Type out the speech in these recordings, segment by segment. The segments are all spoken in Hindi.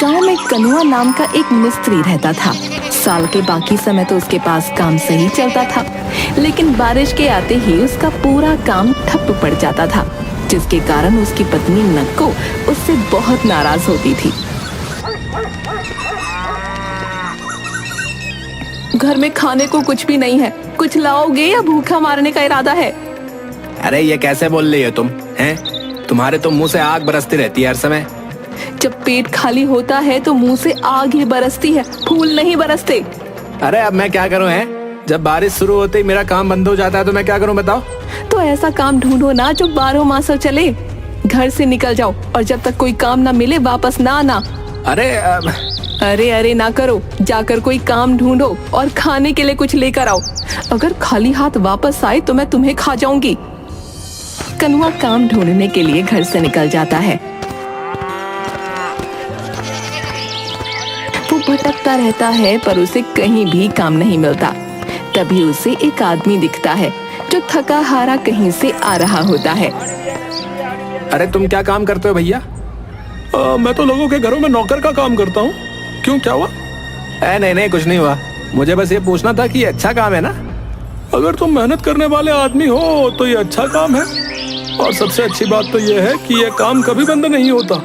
गांव में कनुआ नाम का एक मिस्त्री रहता था। साल के बाकी समय तो उसके पास काम सही चलता था, लेकिन बारिश के आते ही उसका पूरा काम ठप पड़ जाता था, जिसके कारण उसकी पत्नी नक्को उससे बहुत नाराज होती थी। घर में खाने को कुछ भी नहीं है, कुछ लाओगे या भूखा मारने का इरादा है? अरे ये कैसे बोल रही हो तुम हैं? तुम्हारे तो मुंह से आग बरसती रहती है हर समय। जब पेट खाली होता है तो मुंह से आग ही बरसती है, फूल नहीं बरसते। अरे अब मैं क्या करूं हैं? जब बारिश शुरू होते ही मेरा काम बंद हो जाता है तो मैं क्या करूं बताओ? तो ऐसा काम ढूंढो ना जो 12 मास चले। घर से निकल जाओ और जब तक कोई काम ना मिले वापस ना आना। अरे ना करो, जाकर कोई काम ढूंढो और खाने के लिए कुछ लेकर आओ। अगर खाली हाथ वापस आए तो मैं तुम्हें खा जाऊंगी। कनुआ काम ढूंढने के लिए घर से निकल जाता है। वो भटकता रहता है पर उसे कहीं भी काम नहीं मिलता। तभी उसे एक आदमी दिखता है जो थका हारा कहीं से आ रहा होता है। अरे तुम क्या काम करते हो भैया? मैं तो लोगों के घरों में नौकर का काम करता हूँ। क्यों, क्या हुआ? नहीं कुछ नहीं हुआ। मुझे बस ये पूछना था कि ये अच्छा काम है ना? अगर तुम मेहनत करने वाले आदमी हो तो ये अच्छा काम है, और सबसे अच्छी बात तो ये है कि ये काम कभी बंद नहीं होता।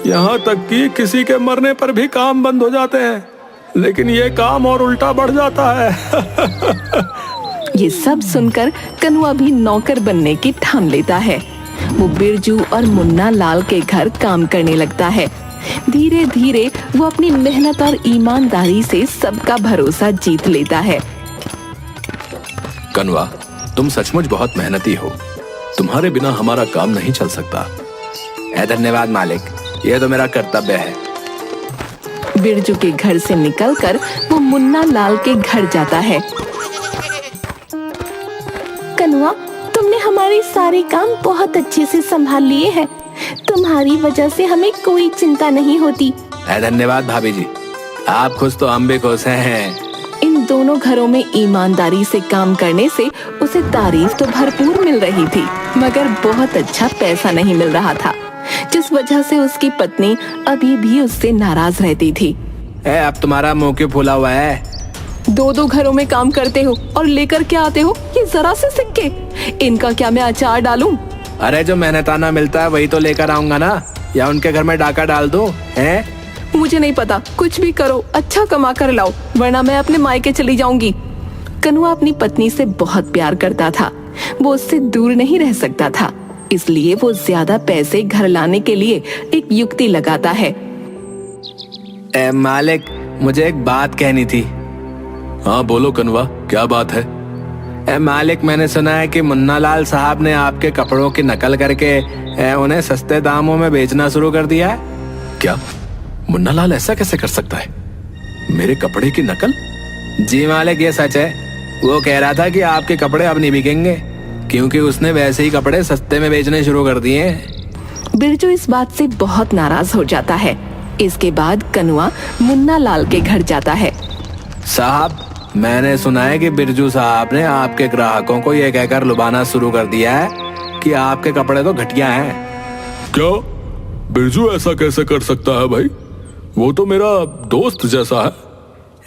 यहाँ तक कि किसी के मरने पर भी काम बंद हो जाते हैं, लेकिन ये काम और उल्टा बढ़ जाता है। ये सब सुनकर कनुआ भी नौकर बनने की ठान लेता है। वो बिरजू और मुन्ना लाल के घर काम करने लगता है। धीरे धीरे वो अपनी मेहनत और ईमानदारी से सबका भरोसा जीत लेता है। कनुआ, तुम सचमुच बहुत मेहनती हो। तुम्हारे बिना हमारा काम नहीं चल सकता। धन्यवाद मालिक, ये तो मेरा कर्तव्य है। बिरजू के घर से निकलकर वो मुन्ना लाल के घर जाता है। कनुआ, तुमने हमारे सारे काम बहुत अच्छे से संभाल लिए हैं। तुम्हारी वजह से हमें कोई चिंता नहीं होती। धन्यवाद भाभी जी, आप खुश तो हम भी खुश हैं। इन दोनों घरों में ईमानदारी से काम करने से उसे तारीफ तो भरपूर मिल रही थी, मगर बहुत अच्छा पैसा नहीं मिल रहा था, जिस वजह से उसकी पत्नी अभी भी उससे नाराज रहती थी। अब तुम्हारा मुंह क्यों फूला हुआ है? दो घरों में काम करते हो और लेकर क्या आते हो ये जरा से सिक्के। इनका क्या मैं अचार डालूं? अरे जो मेहनताना मिलता है वही तो लेकर आऊंगा ना, या उनके घर में डाका डाल दूं? हैं? मुझे नहीं पता, कुछ भी करो, अच्छा कमा कर लाओ, वरना मैं अपने मायके चली जाऊंगी। कनुआ अपनी पत्नी से बहुत प्यार करता था। वो उससे दूर नहीं रह सकता था, इसलिए वो ज्यादा पैसे घर लाने के लिए एक युक्ति लगाता है। मालिक, मुझे एक बात कहनी थी। हाँ बोलो कनुआ, क्या बात है? मालिक, मैंने सुना है कि मुन्ना लाल साहब ने आपके कपड़ों की नकल करके उन्हें सस्ते दामों में बेचना शुरू कर दिया है। क्या मुन्ना लाल ऐसा कैसे कर सकता है? मेरे कपड़े की नकल? जी मालिक, ये सच है। वो कह रहा था कि आपके कपड़े अब नहीं बिकेंगे, क्योंकि उसने वैसे ही कपड़े सस्ते में बेचने शुरू कर दिए हैं। बिरजू इस बात से बहुत नाराज हो जाता है। इसके बाद कनुआ मुन्ना लाल के घर जाता है। साहब, मैंने सुना है कि बिरजू साहब ने आपके ग्राहकों को ये कहकर लुभाना शुरू कर दिया है कि आपके कपड़े तो घटिया हैं। क्या बिरजू ऐसा कैसे कर सकता है भाई? वो तो मेरा दोस्त जैसा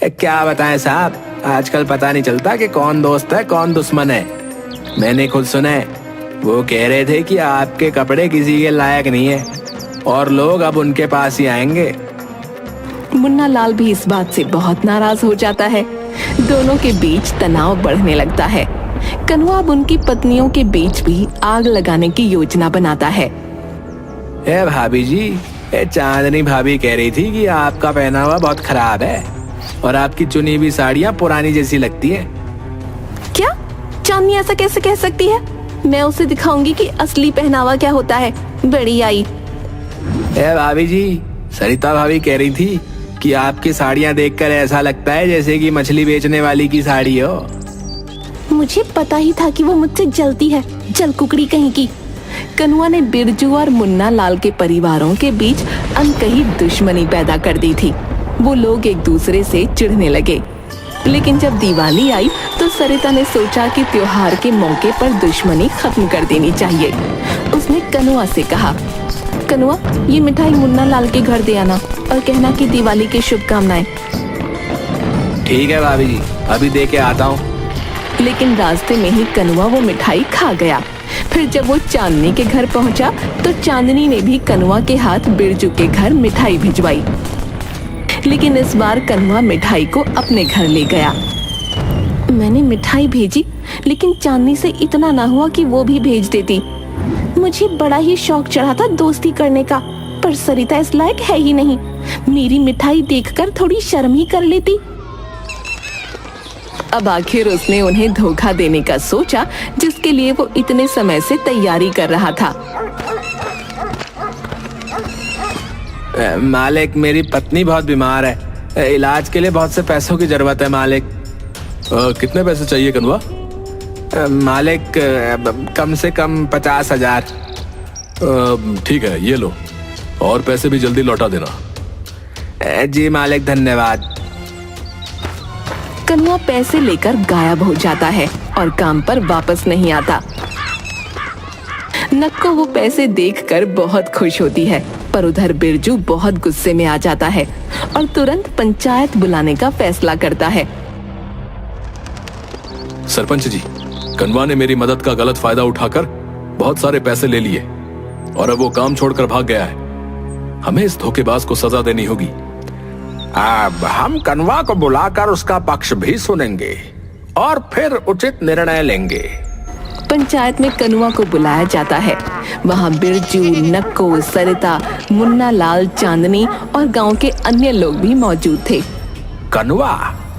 है। क्या बताएं साहब, आजकल पता नहीं चलता कि कौन दोस्त है कौन दुश्मन है। मैंने खुद सुना है, वो कह रहे थे कि आपके कपड़े किसी के लायक नहीं है और लोग अब उनके पास ही आएंगे। मुन्ना लाल भी इस बात से बहुत नाराज हो जाता है। दोनों के बीच तनाव बढ़ने लगता है। कनुआ अब उनकी पत्नियों के बीच भी आग लगाने की योजना बनाता है। भाभी जी, चांदनी भाभी कह रही थी कि आपका पहनावा बहुत खराब है और आपकी चुनी हुई साड़ियाँ पुरानी जैसी लगती है। क्या? चांदनी ऐसा कैसे कह सकती है? मैं उसे दिखाऊंगी कि असली पहनावा क्या होता है। बड़ी आई। भाभी जी, सरिता भाभी कह रही थी कि आपकी साड़ियाँ देखकर ऐसा लगता है जैसे कि मछली बेचने वाली की साड़ी हो। मुझे पता ही था कि वो मुझसे जलती है, जल कुकड़ी कहीं की। कनुआ ने बिरजू और मुन्ना लाल के परिवारों के बीच अनकही दुश्मनी पैदा कर दी थी। वो लोग एक दूसरे से चिढ़ने लगे। लेकिन जब दिवाली आई तो सरिता ने सोचा कि त्योहार के मौके पर दुश्मनी खत्म कर देनी चाहिए। उसने कनुआ से कहा, कनुआ, ये मिठाई मुन्ना लाल के घर दे आना और कहना कि दिवाली की शुभकामनाएं। ठीक है भाभी जी, अभी दे के आता हूँ। लेकिन रास्ते में ही कनुआ वो मिठाई खा गया। फिर जब वो चांदनी के घर पहुंचा तो चांदनी ने भी कनुआ के हाथ बिरजू के घर मिठाई भिजवाई। लेकिन इस बार कनुआ मिठाई को अपने घर ले गया। मैंने मिठाई भेजी, लेकिन चांदनी से इतना ना हुआ कि वो भी भेज देती। मुझे बड़ा ही शौक चढ़ा था दोस्ती करने का, पर सरिता इस लायक है ही नहीं। मेरी मिठाई देखकर थोड़ी शर्म ही कर लेती। अब आखिर उसने उन्हें धोखा देने का सोचा, जिसके लिए वो इतने समय से तैयारी कर रहा था। मालिक, मेरी पत्नी बहुत बीमार है, इलाज के लिए बहुत से पैसों की जरूरत है मालिक। कितने पैसे चाहिए कनुआ? मालिक, कम से कम 50,000। ठीक है, ये लो, और पैसे भी जल्दी लौटा देना। जी मालिक, धन्यवाद। कनुआ पैसे लेकर गायब हो जाता है और काम पर वापस नहीं आता। नक्को वो पैसे देखकर बहुत खुश होती है, पर उधर बिरजू बहुत गुस्से में आ जाता है और तुरंत पंचायत बुलाने का फैसला करता है। सरपंच जी, कनुआ ने मेरी मदद का गलत फायदा उठाकर बहुत सारे पैसे ले लिए और अब वो काम छोड़कर भाग गया है। हमें इस धोखेबाज को सजा देनी होगी। अब हम कनुआ को बुलाकर उसका पक्ष भी सुनेंगे और फिर उचित निर्णय लेंगे। पंचायत में कनुआ को बुलाया जाता है। वहाँ बिरजू, नक्को, सरिता, मुन्ना लाल, चांदनी और गांव के अन्य लोग भी मौजूद थे। कनुआ,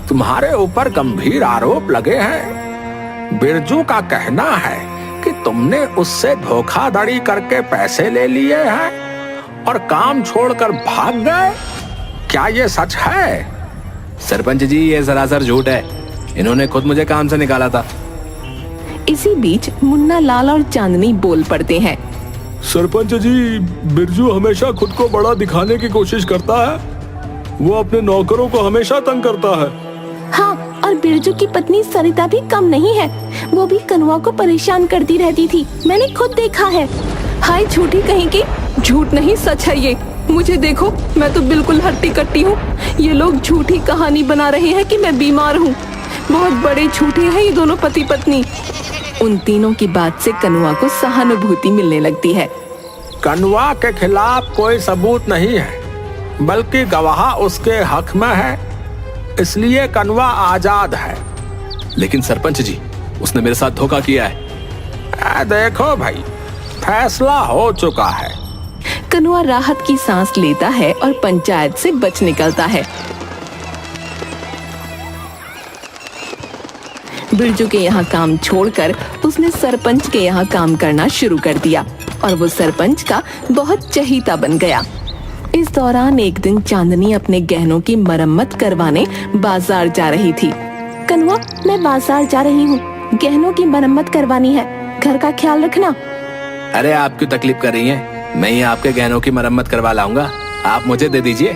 तुम्हारे ऊपर गंभीर आरोप लगे हैं। बिरजू का कहना है कि तुमने उससे धोखाधड़ी करके पैसे ले लिए हैं और काम छोड़कर भाग गए। क्या ये सच है? सरपंच जी, ये सरासर झूठ है। इन्होंने खुद मुझे काम से निकाला था। इसी बीच मुन्ना लाल और चांदनी बोल पड़ते हैं। सरपंच जी, बिरजू हमेशा खुद को बड़ा दिखाने की कोशिश करता है। वो अपने नौकरों को हमेशा तंग करता है। हाँ, और बिरजू की पत्नी सरिता भी कम नहीं है। वो भी कनुआ को परेशान करती रहती थी, मैंने खुद देखा है। हाय झूठी कहीं की। झूठ नहीं, सच है ये। मुझे देखो, मैं तो बिल्कुल हट्टी कट्टी हूँ। ये लोग झूठी कहानी बना रहे हैं कि मैं बीमार हूँ। बहुत बड़े झूठे हैं ये दोनों पति पत्नी। उन तीनों की बात से कनुआ को सहानुभूति मिलने लगती है। कनुआ के खिलाफ कोई सबूत नहीं है, बल्कि गवाह उसके हक में है, इसलिए कनुआ आजाद है। लेकिन सरपंच जी, उसने मेरे साथ धोखा किया है। देखो भाई, फैसला हो चुका है। कनुआ राहत की सांस लेता है और पंचायत से बच निकलता है। बिरजू के यहाँ काम छोड़कर उसने सरपंच के यहाँ काम करना शुरू कर दिया और वो सरपंच का बहुत चहीता बन गया। इस दौरान एक दिन चांदनी अपने गहनों की मरम्मत करवाने बाजार जा रही थी। कनुआ, मैं बाजार जा रही हूँ, गहनों की मरम्मत करवानी है, घर का ख्याल रखना। अरे आप क्यों तकलीफ कर रही हैं? मैं ही आपके गहनों की मरम्मत करवा लाऊंगा, आप मुझे दे दीजिए।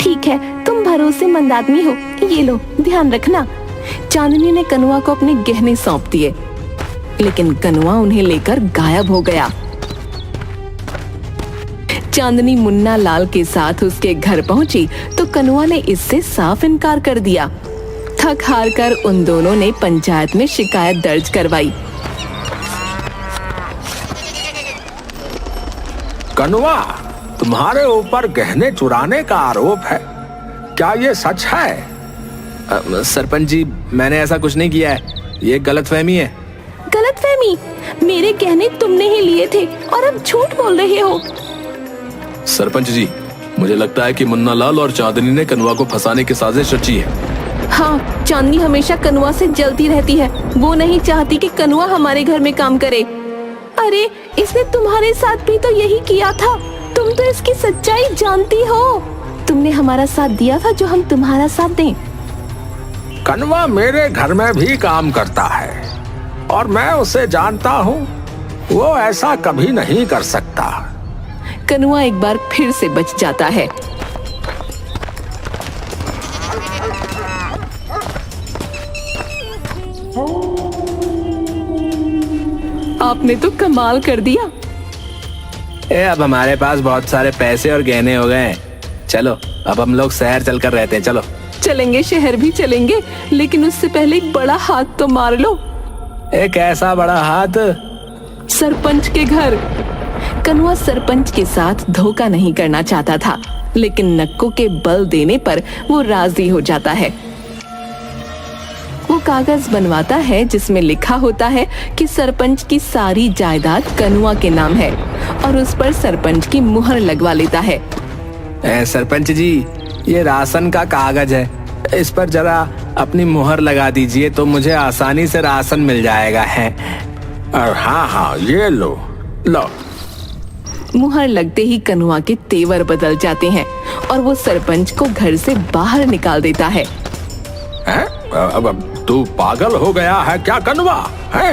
ठीक है, तुम भरोसेमंद आदमी हो, ये लो, ध्यान रखना। चांदनी ने कनुआ को अपने गहने सौंप दिए, लेकिन कनुआ उन्हें लेकर गायब हो गया। चांदनी मुन्ना लाल के साथ उसके घर पहुंची तो कनुआ ने इससे साफ इनकार कर दिया। थक हार कर उन दोनों ने पंचायत में शिकायत दर्ज करवाई। कनुआ, तुम्हारे ऊपर गहने चुराने का आरोप है, क्या ये सच है? सरपंच जी, मैंने ऐसा कुछ नहीं किया है, ये गलतफहमी है। गलतफहमी? मेरे गहने तुमने ही लिए थे और अब झूठ बोल रहे हो। सरपंच जी, मुझे लगता है कि मुन्ना लाल और चांदनी ने कनुआ को फंसाने की साजिश रची है। हाँ, चांदनी हमेशा कनुआ से जलती रहती है। वो नहीं चाहती कि कनुआ हमारे घर में काम करे। अरे, इसने तुम्हारे साथ भी तो यही किया था। तुम तो इसकी सच्चाई जानती हो। तुमने हमारा साथ दिया था जो हम तुम्हारा साथ दें। कनुआ मेरे घर में भी काम करता है और मैं उसे जानता हूँ, वो ऐसा कभी नहीं कर सकता। कनुआ एक बार फिर से बच जाता है। आपने तो कमाल कर दिया। अब हमारे पास बहुत सारे पैसे और गहने हो गए हैं। चलो अब हम लोग शहर चलकर रहते हैं। चलो चलेंगे, शहर भी चलेंगे, लेकिन उससे पहले एक बड़ा हाथ तो मार लो। एक ऐसा बड़ा हाथ? सरपंच के घर। कनुआ सरपंच के साथ धोखा नहीं करना चाहता था, लेकिन नक्को के बल देने पर वो राजी हो जाता है। वो कागज बनवाता है जिसमें लिखा होता है कि सरपंच की सारी जायदाद कनुआ के नाम है और उस पर सरपंच की मुहर लगवा लेता है। सरपंच जी, ये राशन का कागज है, इस पर जरा अपनी मुहर लगा दीजिए तो मुझे आसानी से राशन मिल जाएगा है। हाँ हाँ, ये लो लो। मुहर लगते ही कनुआ के तेवर बदल जाते हैं और वो सरपंच को घर से बाहर निकाल देता है। अब तू पागल हो गया है क्या कनुआ? है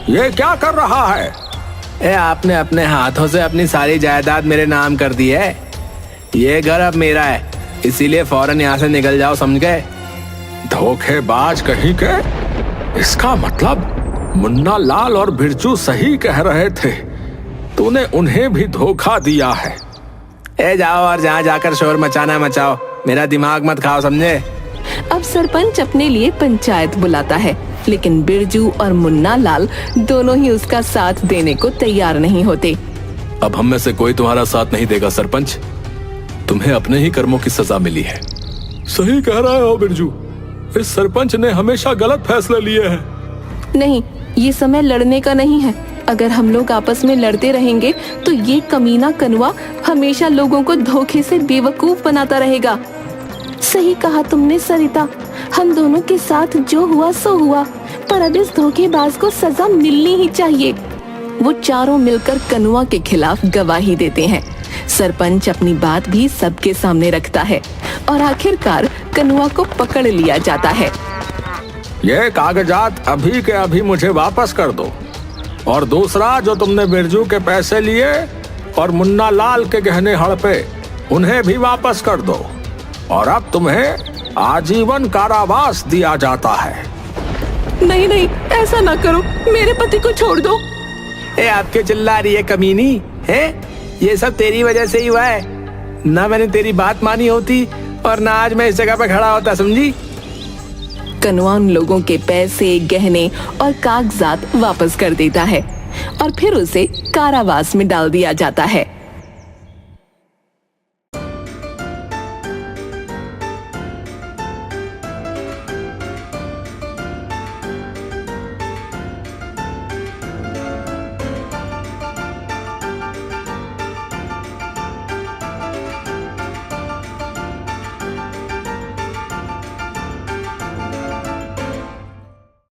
ये क्या कर रहा है? आपने अपने हाथों से अपनी सारी जायदाद मेरे नाम कर दी है। ये घर अब मेरा है, इसीलिए फौरन यहाँ से निकल जाओ, समझ गए? धोखेबाज कहीं के। इसका मतलब मुन्ना लाल और बिरजू सही कह रहे थे, तूने उन्हें भी धोखा दिया है। जाओ और जहाँ जाकर शोर मचाना मचाओ, मेरा दिमाग मत खाओ, समझे? अब सरपंच अपने लिए पंचायत बुलाता है, लेकिन बिरजू और मुन्ना लाल दोनों ही उसका साथ देने को तैयार नहीं होते। अब हम में से कोई तुम्हारा साथ नहीं देगा सरपंच, तुम्हें अपने ही कर्मों की सजा मिली है। सही कह रहा हो बिरजू, इस सरपंच ने हमेशा गलत फैसले लिए हैं। नहीं, ये समय लड़ने का नहीं है। अगर हम लोग आपस में लड़ते रहेंगे तो ये कमीना कनुआ हमेशा लोगों को धोखे से बेवकूफ बनाता रहेगा। सही कहा तुमने सरिता, हम दोनों के साथ जो हुआ सो हुआ, पर अब इस धोखेबाज को सजा मिलनी ही चाहिए। वो चारों मिलकर कनुआ के खिलाफ गवाही देते हैं। सरपंच अपनी बात भी सबके सामने रखता है और आखिरकार कनुआ को पकड़ लिया जाता है। ये कागजात अभी के अभी मुझे वापस कर दो, और दूसरा जो तुमने बिरजू के पैसे लिए और मुन्ना लाल के गहने हड़पे, उन्हें भी वापस कर दो, और अब तुम्हें आजीवन कारावास दिया जाता है। नहीं नहीं, ऐसा ना करो, मेरे पति को छोड़ दो। आपके चिल्ला रही है कमीनी है? ये सब तेरी वजह से ही हुआ है। ना मैंने तेरी बात मानी होती और ना आज मैं इस जगह पे खड़ा होता, समझी? कनुआ उन लोगों के पैसे, गहने और कागजात वापस कर देता है और फिर उसे कारावास में डाल दिया जाता है।